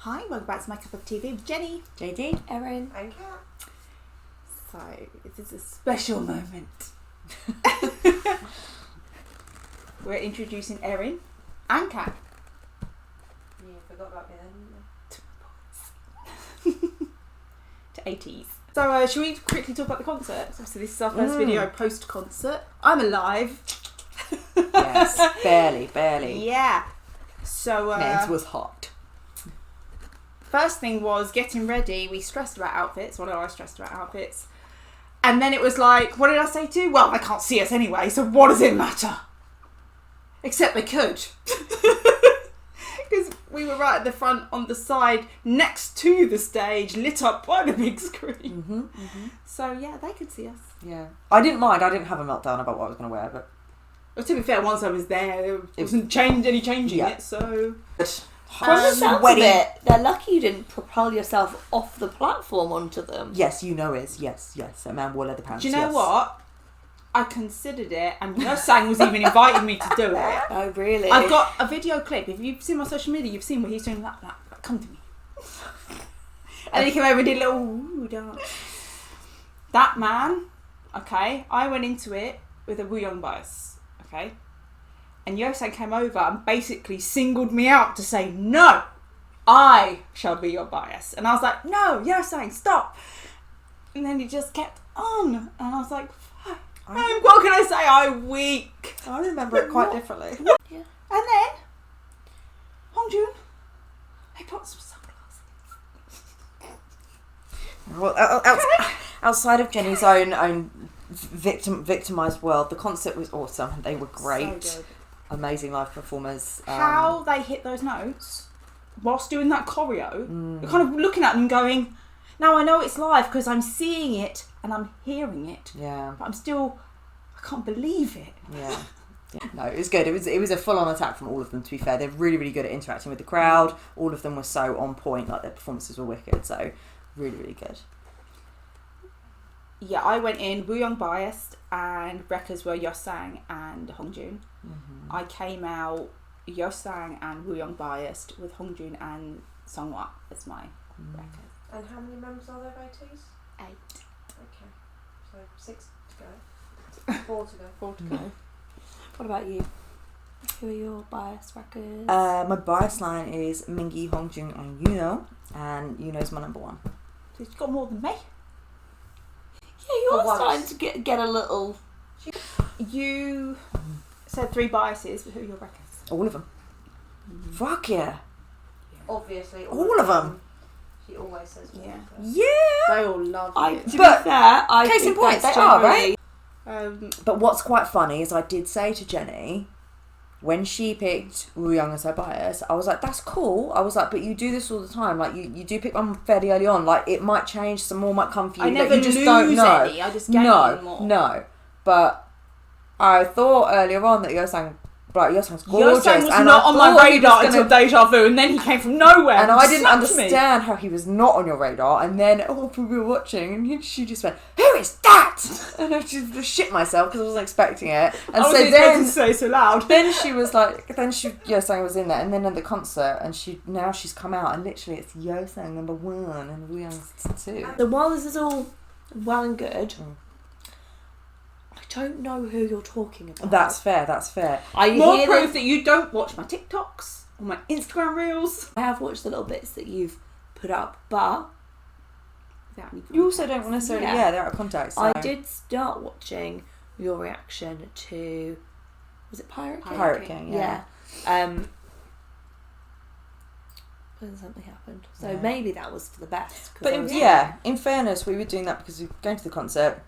Hi, welcome back to My Cup of TV with Jenny, JD, Erin, and Kat. So, this is a special moment. We're introducing Erin and Kat. You forgot about me then. To ATEEZ. So, should we quickly talk about the concert? So, this is our first video post-concert. I'm alive. Yes, barely. Yeah. So, Men's was hot. First thing was getting ready. We stressed about outfits. Well, no, I stressed about outfits. And then it was like, what did I say to you? Well, they can't see us anyway, so what does it matter? Except they could. Because we were right at the front on the side next to the stage, lit up by the big screen. So, yeah, they could see us. Yeah. I didn't mind. I didn't have a meltdown about what I was going to wear, but... Well, to be fair, once I was there wasn't any changing it, so... From the sounds of it, they're lucky you didn't propel yourself off the platform onto them. Yes, you know is. Yes. A man wore leather pants. Do you know what? I considered it, and Sang was even inviting me to do it. Oh, really? I've got a video clip. If you've seen my social media, you've seen where he's doing that. Come to me. And then he came over and did a little woo dance. That man, okay, I went into it with a Woo Young bias, okay? And Sang came over and basically singled me out to say, no, I shall be your bias. And I was like, no, Sang, stop. And then he just kept on. And I was like, what can I say? I'm weak. I remember it quite differently. Yeah. And then, Hongjun, they put some sunglasses. Well, outside of Jenny's own victimised world, the concert was awesome. They were great. So good. Amazing live performers. How they hit those notes whilst doing that choreo, you're kind of looking at them going, now I know it's live because I'm seeing it and I'm hearing it, Yeah. but I can't believe it. Yeah. No, it was good. It was a full-on attack from all of them, to be fair. They're really, really good at interacting with the crowd. All of them were so on point, like their performances were wicked, so really, really good. Yeah, I went in Woo Young biased and Brekkers were Sang and Hongjun. I came out Sang and Woo Young biased with Hongjun and Songhwa as my Brekkers. And how many members are there of ATEEZ? 8. Okay. So 6 to go. 4 to go. 4 to go. What about you? Who are your bias records? My bias line is Mingi, Hongjun, and Yuno, and Yuno's my number one. So you've got more than me. Yeah, you're starting to get a little... You said 3 biases, but who are your Brekkers? All of them. Fuck yeah. Obviously. All of them. She always says all Yeah. of them. Yeah. They all love it. To be fair, I Case in think point, that's they are, generally- right? But what's quite funny is I did say to Jenny, when she picked Woo Young as her bias, I was like, that's cool. I was like, but you do this all the time. Like, you do pick one fairly early on. Like, it might change, some more might come for you. I never you just lose don't know. any, I just gain more. No. But I thought earlier on that Yosang's gorgeous. Sang was and not I on my thought he radar was until Deja Vu, and then he came from nowhere. And I didn't slapped me. understand how he was not on your radar. And then, we were watching, and she just went, "Who is that?" And I just shit myself because I wasn't expecting it. And I wasn't expecting to say so loud. Then she was like, Yosang was in there, and then at the concert, and she's come out, and literally it's Yosang number 1 and Woo Young's 2. So while this is all well and good, I don't know who you're talking about. That's fair. More proof that you don't watch my TikToks or my Instagram reels. I have watched the little bits that you've put up, but Without any You also don't necessarily, Yeah. they're out of context. So. I did start watching your reaction to, was it Pirate King? Pirate King, yeah. Then something happened. So maybe that was for the best. But in fairness, we were doing that because we were going to the concert.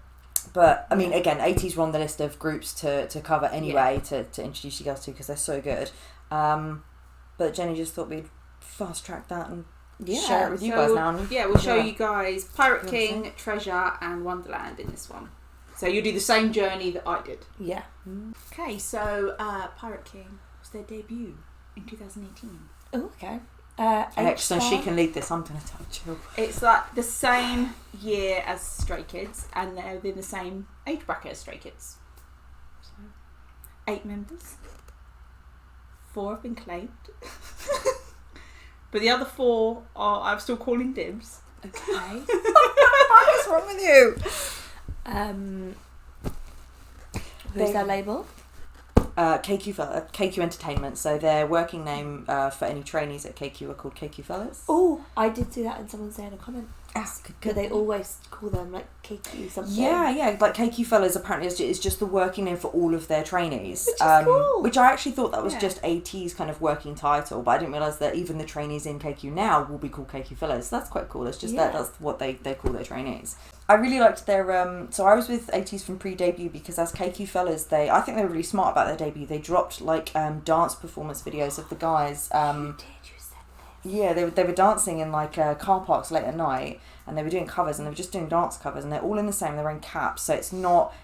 But, I mean, again, ATEEZ were on the list of groups to cover anyway, to introduce you guys to, because they're so good. But Jenny just thought we'd fast-track that and share it with you guys now. Yeah, we'll show you guys Pirate King, Treasure, and Wonderland in this one. So you'll do the same journey that I did. Yeah. Okay, so Pirate King was their debut in 2018. Oh, okay. So she can lead this. I'm going to touch you. It's like the same year as Stray Kids, and they're within the same age bracket as Stray Kids. So, 8 members. 4 have been claimed. But the other 4 are I'm still calling dibs. Okay. What's wrong with you? Who's their label? KQ Entertainment. So their working name for any trainees at KQ are called KQ Fellas. Oh, I did see that in someone saying a comment. Good. But they always call them like KQ something. Yeah, like KQ Fellas apparently is just the working name for all of their trainees. Which is cool. Which I actually thought that was just ATEEZ kind of working title, but I didn't realise that even the trainees in KQ now will be called KQ Fellas. So that's quite cool. It's just that's what they call their trainees. I really liked their so I was with ATEEZ from pre-debut because as KQ Fellas I think they were really smart about their debut. They dropped like dance performance videos of the guys. Yeah, they were dancing in like car parks late at night, and they were doing covers, and they were just doing dance covers, and they're all in the same. They're wearing caps, so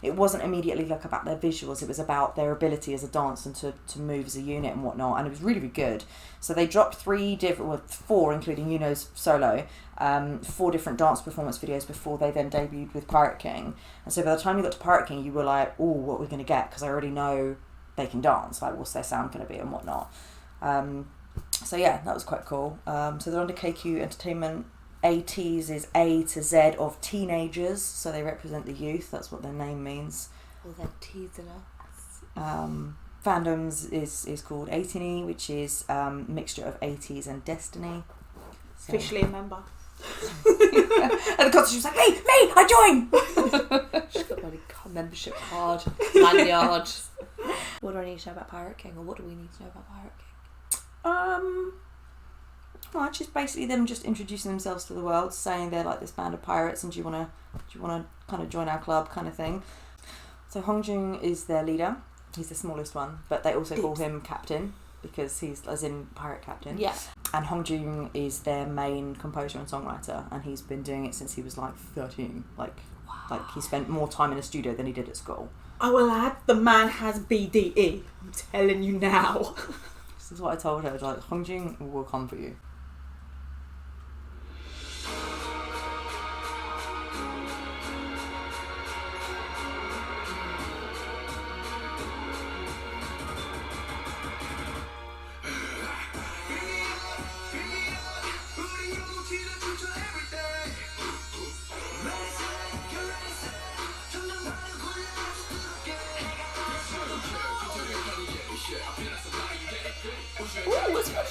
it wasn't immediately like about their visuals. It was about their ability as a dancer and to move as a unit and whatnot, and it was really, really good. So they dropped 4, including Yuno's solo, 4 different dance performance videos before they then debuted with Pirate King. And so by the time you got to Pirate King, you were like, oh, what are we going to get? Because I already know they can dance. Like, what's their sound going to be and whatnot. So yeah, that was quite cool. So they're under KQ Entertainment. ATEEZ is A to Z of teenagers, so they represent the youth. That's what their name means. Well, they're teasing us. Fandoms is called ATEEZ, which is mixture of ATEEZ and Destiny. So. Officially a member. And the concert, she was like, me, I join! She's got a bloody membership card, lanyard. What do I need to know about Pirate King, or what do we need to know about Pirate King? Well, just basically them just introducing themselves to the world, saying they're like this band of pirates, and do you wanna kind of join our club, kind of thing. So Hongjung is their leader. He's the smallest one, but they also call him Captain because he's as in pirate captain. Yeah. And Hongjung is their main composer and songwriter, and he's been doing it since he was like 13. Like he spent more time in a studio than he did at school. I will add, the man has BDE. I'm telling you now. This is what I told her. I was like, Hongjung will come for you. Ooh, what's that?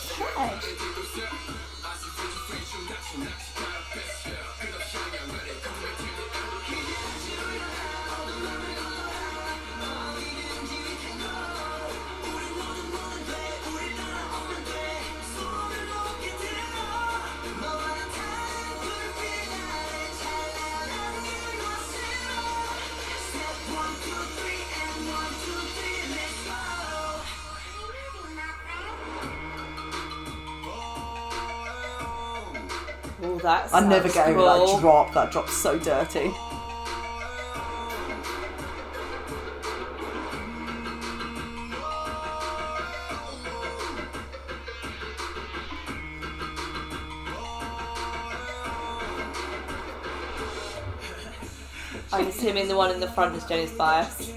Oh, that I never get over that cool. drop. That drop's so dirty. I'm assuming the one in the front is Jenny's bias.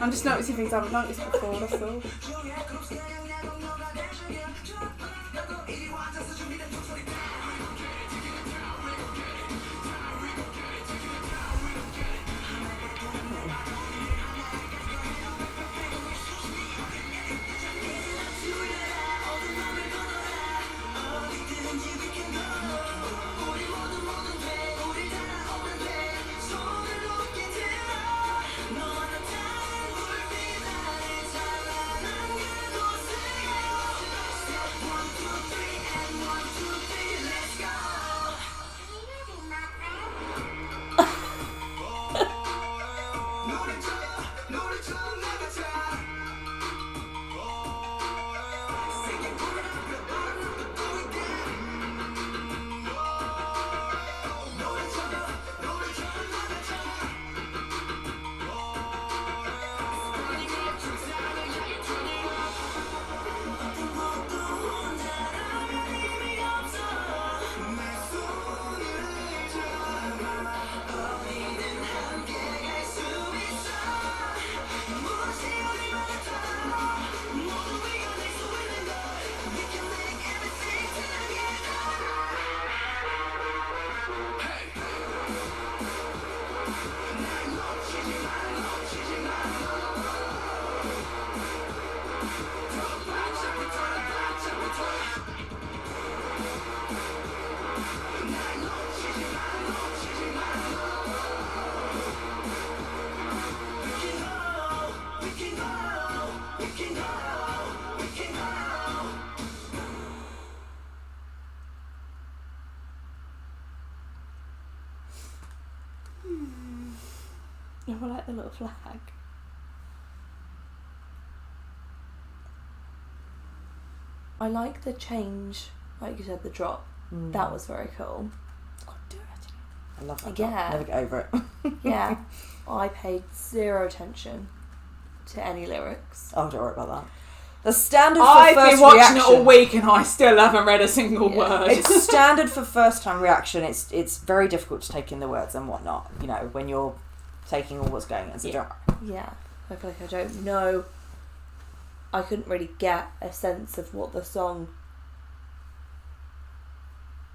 I'm just noticing things I haven't noticed before, that's all. I like the little flag. I like the change, like you said, the drop. That was very cool. It's quite dirty. I love that. Yeah. Never get over it. Yeah. I paid zero attention to any lyrics. Oh, don't worry about that. The standard for I've first been watching reaction. it all week and I still haven't read a single word. It's standard for first time reaction. It's very difficult to take in the words and whatnot, you know, when you're taking all what's going on. So don't worry. Yeah. I feel like I don't know. I couldn't really get a sense of what the song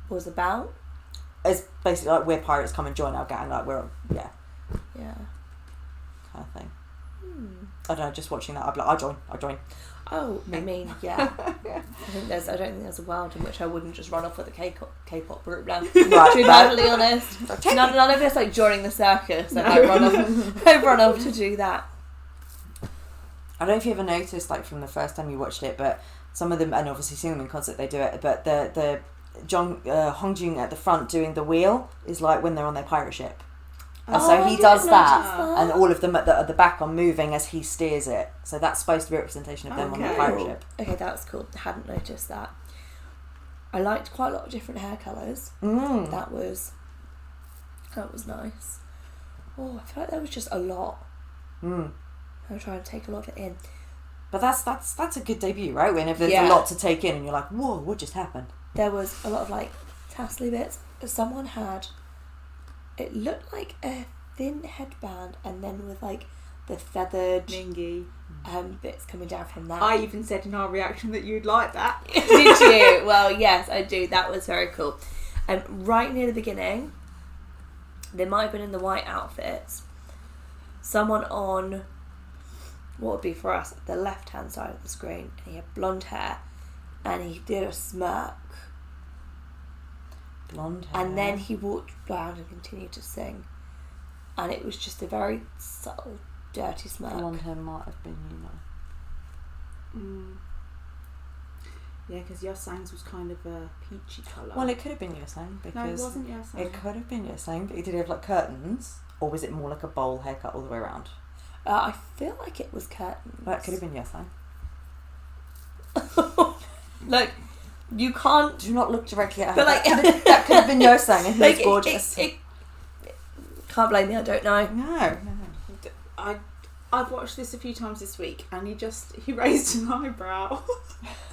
was about. It's basically like, we're pirates, come and join our gang, like we're, yeah, Yeah. kind of thing. I don't know, just watching that, I'd be like, I'll join. Oh, I mean, yeah. I don't think there's a world in which I wouldn't just run off with a K-pop group now. Right, To be perfectly honest. None of this like joining the circus. I'd run off to do that. I don't know if you ever noticed, like from the first time you watched it, but some of them, and obviously seeing them in concert, they do it, but the Hongjung at the front doing the wheel is like when they're on their pirate ship. And so he does that, and all of them at the back are moving as he steers it. So that's supposed to be a representation of them on the pirate ship. Okay, that's cool. Hadn't noticed that. I liked quite a lot of different hair colours. That was nice. Oh, I feel like there was just a lot. I'm trying to take a lot of it in. But that's a good debut, right? Whenever there's a lot to take in and you're like, whoa, what just happened? There was a lot of like tassely bits. Someone had, it looked like a thin headband, and then with like the feathered Mingy. bits coming down from that. I even said in our reaction that you'd like that. Did you? Well, yes, I do. That was very cool. Right near the beginning, they might have been in the white outfits. Someone on what would be for us the left hand side of the screen, and he had blonde hair, and he did a smirk. Blonde hair. And then he walked round and continued to sing. And it was just a very subtle, dirty smirk. Blonde hair might have been, you know. Yeah, because Yosang's was kind of a peachy colour. Well, it could have been Yosang, because... No, it wasn't Yosang. It could have been Yosang, but he did have like curtains, or was it more like a bowl haircut all the way around? I feel like it was curtains. Well, that could have been Yosang. Like, you can't... Do not look directly at her. But like, that could have been Yosang, and he was gorgeous. Can't blame me, I don't know. No. I've watched this a few times this week, and he raised an eyebrow.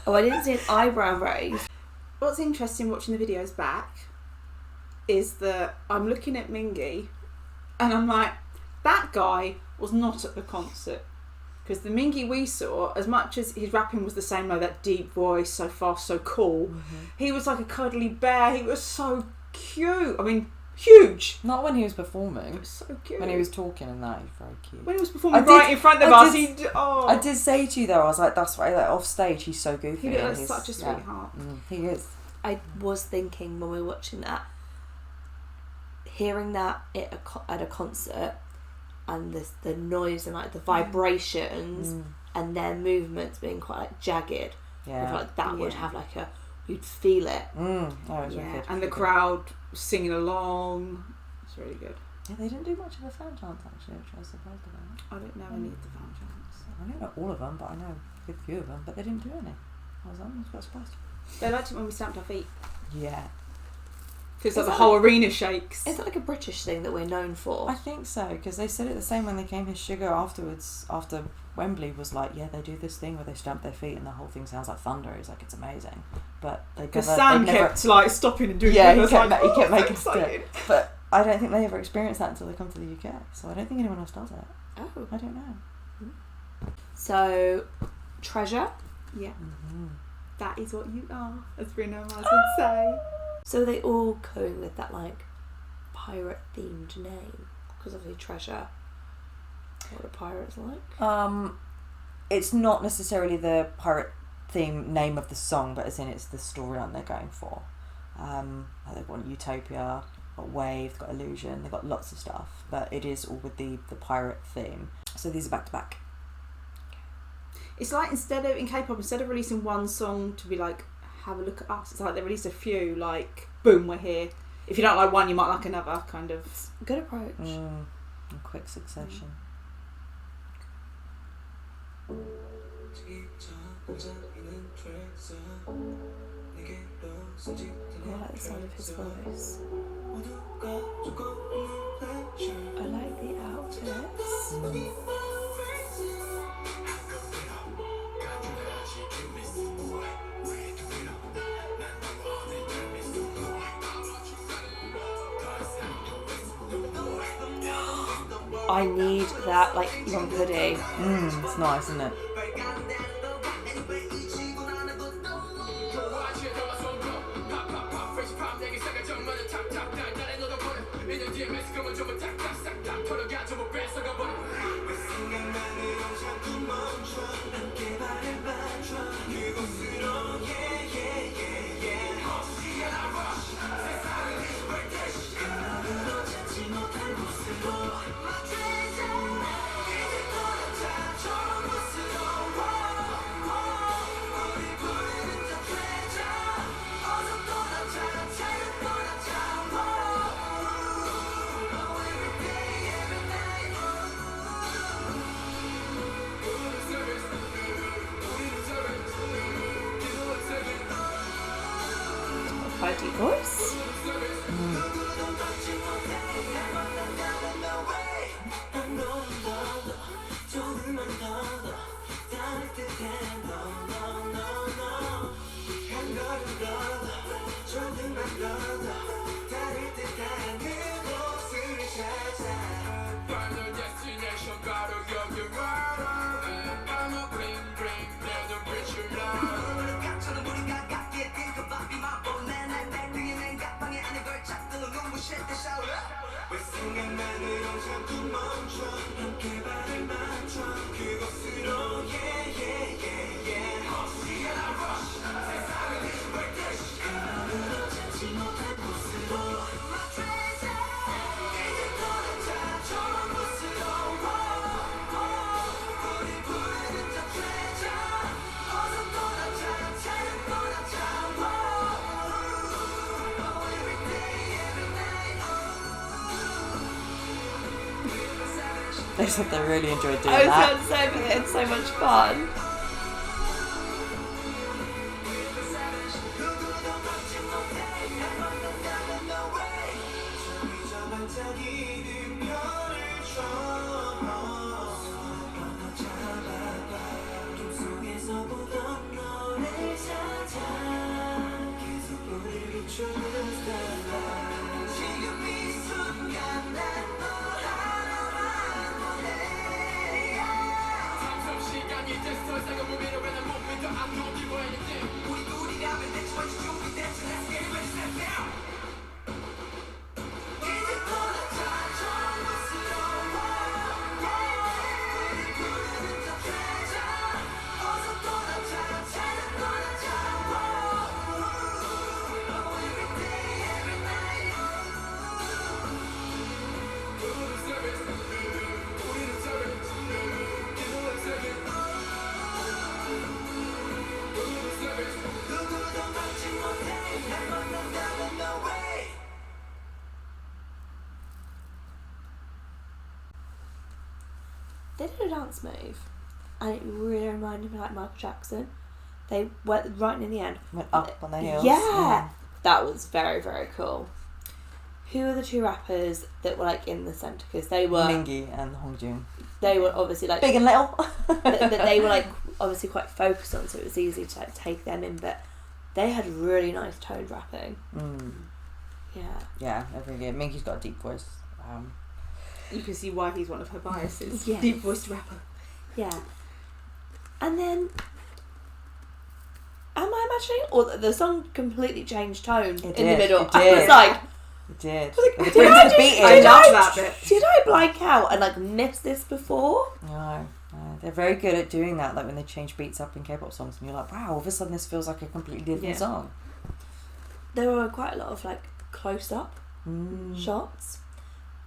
Oh, I didn't see an eyebrow raise. What's interesting watching the videos back is that I'm looking at Mingy, and I'm like, that guy was not at the concert. Because the Mingy we saw, as much as his rapping was the same, like that deep voice, so fast, so cool, he was like a cuddly bear. He was so cute. I mean, huge. Not when he was performing. It was so cute. When he was talking and that, he was very cute. When he was performing in front of us, I did say to you though, I was like, that's why, like, off stage, he's so goofy. He looks such a sweetheart. He is. I was thinking when we were watching that, hearing that at a concert, and the noise and like the vibrations and their movements being quite like jagged. I feel like that would have like you'd feel it. That was really good. And the crowd singing along. It's really good. Yeah, they didn't do much of a fan chant actually, which I was surprised about. I don't know any of the fan chants. I don't know all of them, but I know a good few of them, but they didn't do any. I was quite surprised. They liked it when we stamped our feet. Yeah. Because like the whole arena shakes. Is that like a British thing that we're known for? I think so, because they said it the same when they came to Sugar afterwards, after Wembley was like, yeah, they do this thing where they stamp their feet and the whole thing sounds like thunder. It's like, it's amazing. But they because Sam kept like stopping and doing he kept making us do it. But I don't think they ever experience that until they come to the UK. So I don't think anyone else does it. Oh. I don't know. So, Treasure. Yeah. That is what you are, as Bruno Mars would say. So they all go with that like pirate themed name, because obviously Treasure. What are pirates like? It's not necessarily the pirate theme name of the song, but as in it's the storyline they're going for. They've got Utopia, got Wave, they've got Illusion, they've got lots of stuff, but it is all with the pirate theme. So these are back to back. It's like in K-pop, instead of releasing one song to be like, have a look at us, it's like they release a few, like, boom, we're here. If you don't like one, you might like another, kind of. Good approach. In quick succession. Oh, I like the sound of his voice. I like the outfits. I need that, like, long hoodie. It's nice, isn't it? Quite deep voice. They said they really enjoyed doing I was that. going to say, but it's so much fun. They did a dance move, and it really reminded me like Michael Jackson. They went right in the end. Went up on the heels. Yeah, that was very, very cool. Who are the two rappers that were like in the centre? Because they were Mingy and Hongjun. They were obviously like Big and little. that they were like obviously quite focused on, so it was easy to like take them in. But they had really nice toned rapping. Yeah. Yeah, every year. Mingy's got a deep voice. You can see why he's one of her biases. Yes. Deep voiced rapper. Yeah. And then, am I imagining? Or the song completely changed tone in the middle. I was like, it did. did I love that bit. Did I blank out and like miss this before? No, they're very good at doing that. Like when they change beats up in K-pop songs, and you're like, wow, all of a sudden this feels like a completely different song. There were quite a lot of like close up shots,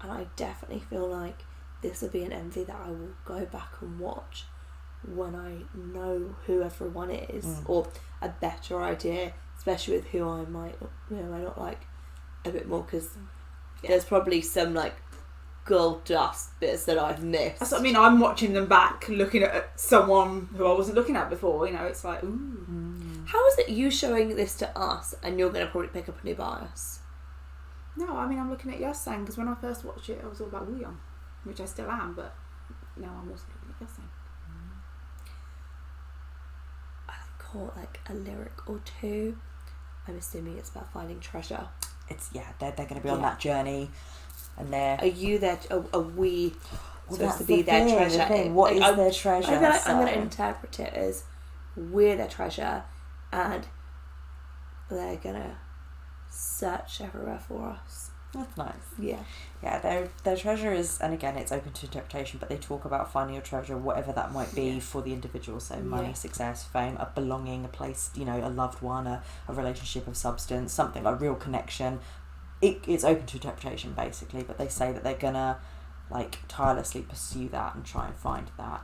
and I definitely feel like this will be an MV that I will go back and watch when I know who everyone is, or a better idea, especially with who I might not like a bit more, because there's probably some like gold dust bits that I've missed. That's what I mean. I'm watching them back, looking at someone who I wasn't looking at before. You know, it's like, ooh. How is it you showing this to us and you're going to probably pick up a new bias? No, I mean, I'm looking at Yassang, because when I first watched it, I was all about Wooyoung, which I still am, but now I'm also looking at Yassang. I caught like a lyric or two. I'm assuming it's about finding treasure. It's they're going to be on that journey, and they're. Are you there? Are we supposed to the be their thing, treasure? the thing. What is their treasure? I feel like I'm going to interpret it as we're their treasure, and they're going to search everywhere for us. That's nice. Yeah. Yeah, their treasure is, and again, it's open to interpretation, but they talk about finding your treasure, whatever that might be for the individual. So money, success, fame, a belonging, a place, a loved one, a relationship of substance, something like real connection. It's open to interpretation, basically, but they say that they're gonna like tirelessly pursue that and try and find that,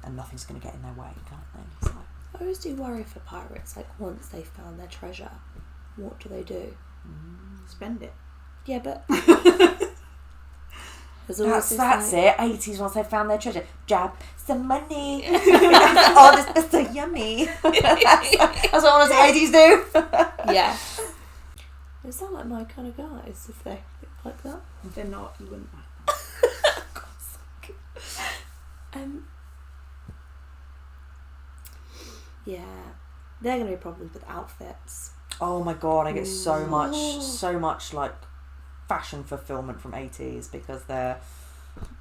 and nothing's gonna get in their way, kind of thing. So. I always do worry for pirates, like once they've found their treasure, what do they do? Spend it. Yeah, but that's it. ATEEZ, once they found their treasure, jab some money. Oh, this is so yummy. That's what honestly ATEEZ do. Yeah. They sound like my kind of guys if they think like that. If they're not, you wouldn't mind. Yeah, they're going to be problems with outfits. Oh my god, I get so much like fashion fulfillment from ATEEZ, because they're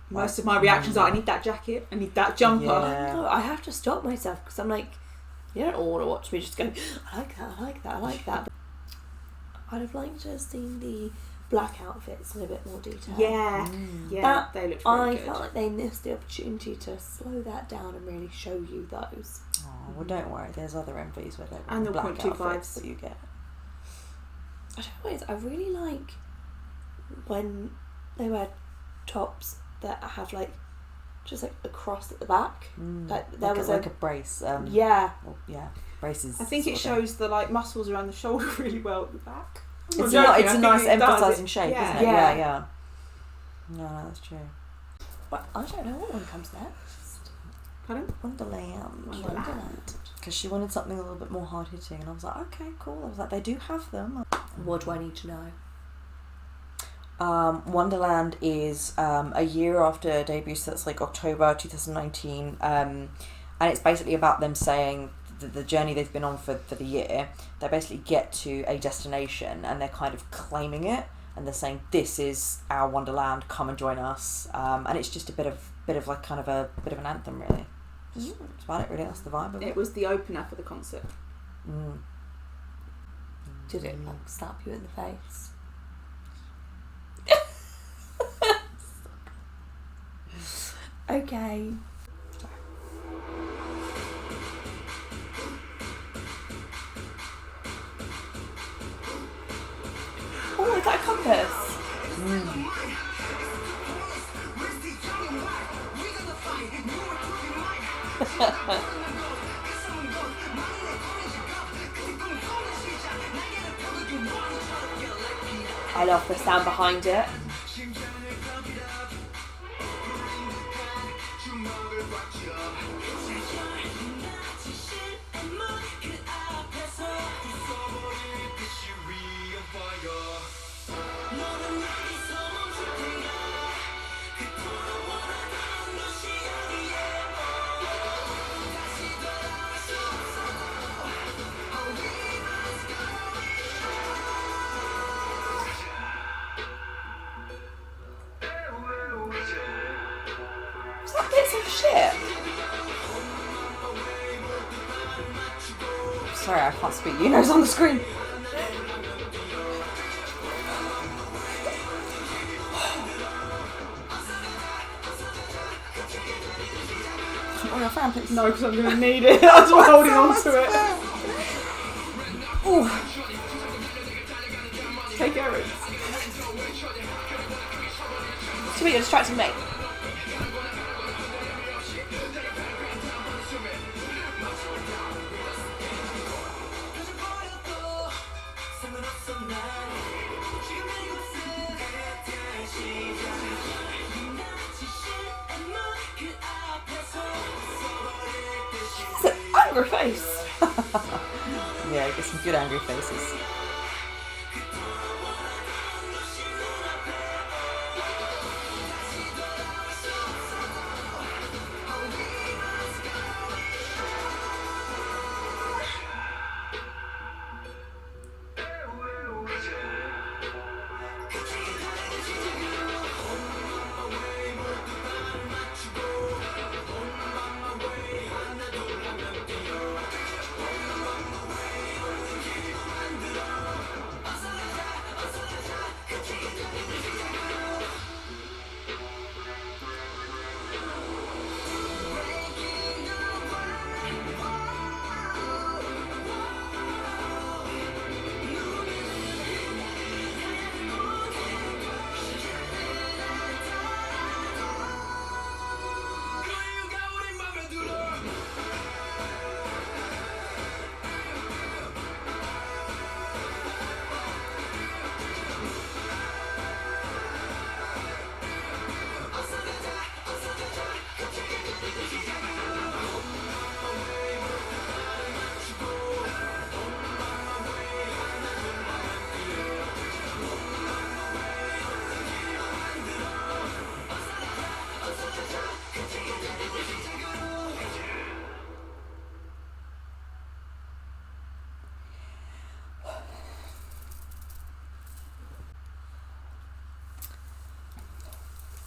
most of my reactions are, I need that jacket, I need that jumper. Yeah. No, I have to stop myself, because I'm like, you don't all want to watch me just go, I like that, I like that, I like that. I'd have liked to have seen the black outfits in a bit more detail. Yeah, that, they looked really good. I felt like they missed the opportunity to slow that down and really show you those. Oh, well, don't worry, there's other MVs where they're and the black 0.25s outfits that you get. I don't know what it is, I really like when they wear tops that have like just like a cross at the back. Like there was like a brace. Yeah. Well, yeah, braces. I think it shows the like muscles around the shoulder really well at the back. It's a nice emphasising shape, isn't it? Yeah. No, that's true. But I don't know what one comes next. Pardon? Wonderland. Because she wanted something a little bit more hard hitting, and I was like, okay, cool. I was like, they do have them. What do I need to know? Wonderland is a year after debut, so that's like October 2019, and it's basically about them saying the journey they've been on for the year. They basically get to a destination and they're kind of claiming it, and they're saying, this is our Wonderland, come and join us, and it's just a bit of like kind of a bit of an anthem, really. That's about it, really. That's the vibe of it. It was the opener for the concert. Did it like slap you in the face? Okay. Oh, is that a compass? I love the sound behind it. Was that bits of shit? Sorry, I can't speak. You know it's on the screen. Oh, your fan picks. No, because I'm going to need it. That's why I'm holding on to it. Ooh. Take Erin. Sweet, you're distracting me. It's an angry face. Yeah, get some good angry faces.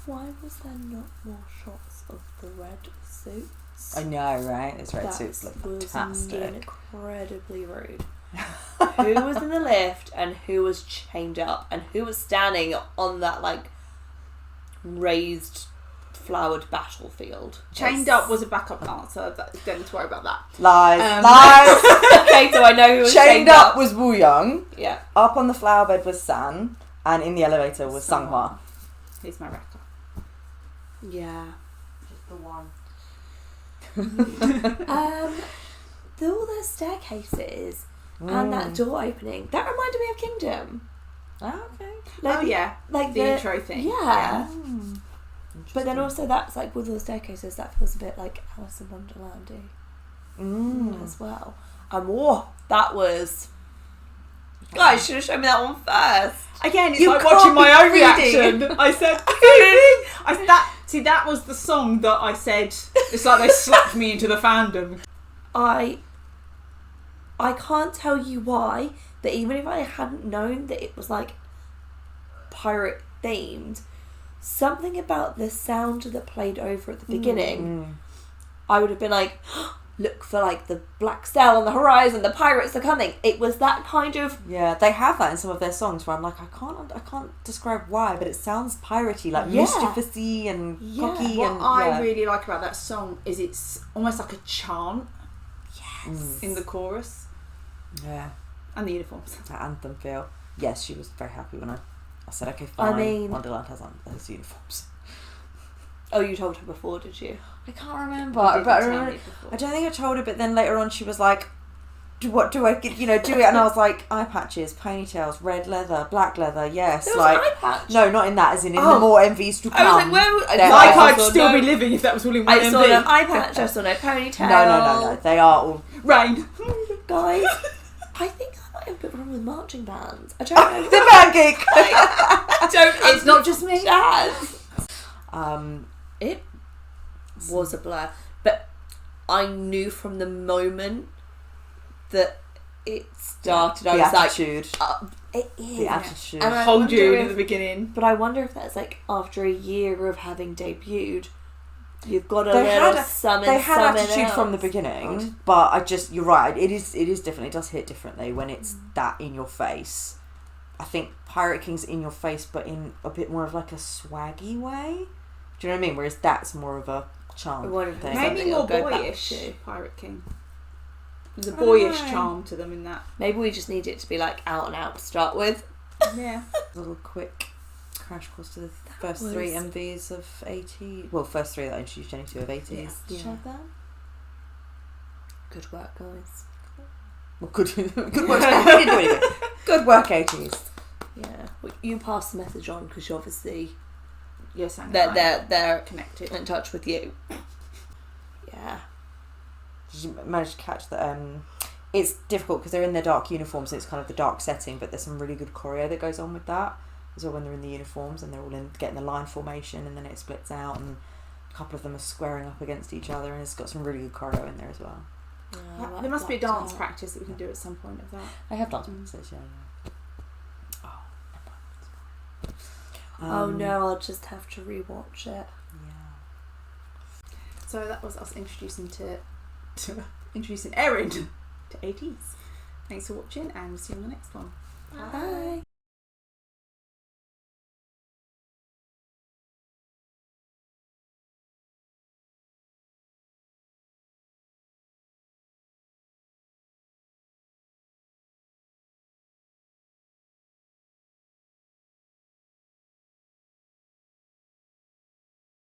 Why was there not more shots of the red suits? I know, right? Those red That suits look was fantastic. incredibly rude. Who was in the lift and who was chained up and who was standing on that like raised flowered battlefield? Chained Up was a backup dancer. Don't need to worry about that. Lies. Lies. Okay, so I know who was Chained up was Woo Young. Yeah. Up on the flower bed was San, and in the elevator was Sunghwa. He's my record. Yeah. Just the one. All the staircases and that door opening, that reminded me of Kingdom. Oh, okay. Like, Oh yeah, like the intro thing. Yeah. Mm. But then also that's like with all the staircases, that feels a bit like Alice in Wonderland-y as well. That was... Guys, should have shown me that one first. Again, it's You like can't watching my be own reading. reaction. I said, that was the song that I said. It's like they slapped me into the fandom. I can't tell you why, but even if I hadn't known that it was like pirate themed, something about the sound that played over at the beginning, I would have been like, look for like the black sail on the horizon, the pirates are coming. It was that kind of... Yeah, they have that in some of their songs where I'm like, I can't describe why, but it sounds piratey, like mischievous-y and cocky. What and I really like about that song is it's almost like a chant in the chorus. Yeah. And the uniforms. That anthem feel. Yes, she was very happy when I said, okay, fine, Wonderland has uniforms. Oh, you told her before, did you? I can't remember. But I don't think I told her, but then later on she was like, do it, and I was like, eye patches, ponytails, red leather, black leather, yes. There was like an eye patch. No, not in that, as in the more MVs to come. I was like, where would I'd still be living if that was all in one I saw MV. no eye patch, I saw no ponytail. No. They are all... Rain. Guys, I think I might have a bit wrong with marching bands. I don't know. The pancake! It's not just me. Jazz. It was a blur, but I knew from the moment that it started, I was attitude. like, it is. The attitude. And I Hold wonder you if- in the beginning. But I wonder if that's like after a year of having debuted, you've got a They little had summon. They had summon attitude else. from the beginning, but you're right, it is different. It does hit differently when it's that in your face. I think Pirate King's in your face, but in a bit more of like a swaggy way. Do you know what I mean? Whereas that's more of a charm thing. Maybe more it'll go back boyish. to. Pirate King. There's a boyish know. charm to them in that. Maybe we just need it to be like out and out to start with. Yeah. A little quick crash course to the first was- 3 MVs of ATEEZ. Well, first 3 that I introduced Jenny to of ATEEZ. Yeah. Did you have that? Good work, guys. Well, good work. We didn't do anything. Good work, ATEEZ. Yeah. Well, you pass the message on because you obviously You're saying they're connected. in touch with you. Yeah. Did you manage to catch that? It's difficult because they're in their dark uniforms, and it's kind of the dark setting, but there's some really good choreo that goes on with that as well when they're in the uniforms and they're all in getting the line formation, and then it splits out and a couple of them are squaring up against each other, and it's got some really good choreo in there as well. Yeah, There must be a dance practice that we can do at some point of that. I have dance practices, yeah. Oh no, I'll just have to rewatch it. Yeah. So that was us introducing Erin to ATEEZ. Thanks for watching, and we'll see you on the next one. Bye.